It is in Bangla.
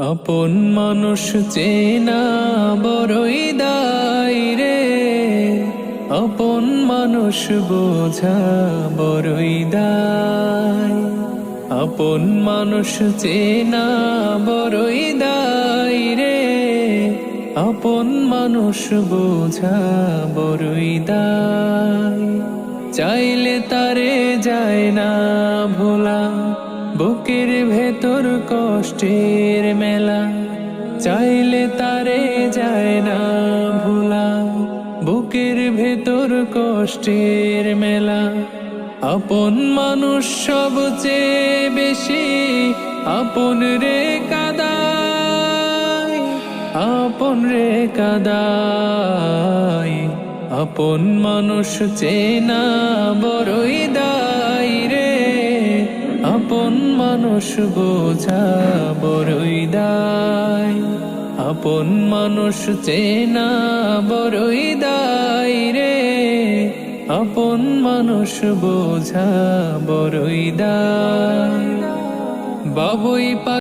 আপন মানুষ চেনা বড়ই দায় রে, আপন মানুষ বোঝা বড়ই দায়। আপন মানুষ চেনা বড়ই দায় রে, আপন মানুষ বোঝা বড়ই দায়। চাইলে তারে যায় না ভোলা, বুকের ভেতর কষ্টের মেলা। চাইলে তারে যায় না ভোলা, বুকের ভেতর কষ্টের মেলা। আপন মানুষ সবচেয়ে বেশি আপন রে কাদায়, আপন রে কাদায়। আপন মানুষ চেনা বড়ই দায় রে, আপন মানুষ বোঝা বড়ই দায়। আপন মানুষ চেনা বড়ই দায় রে, আপন মানুষ বোঝা বড়ই দায়। বাবুই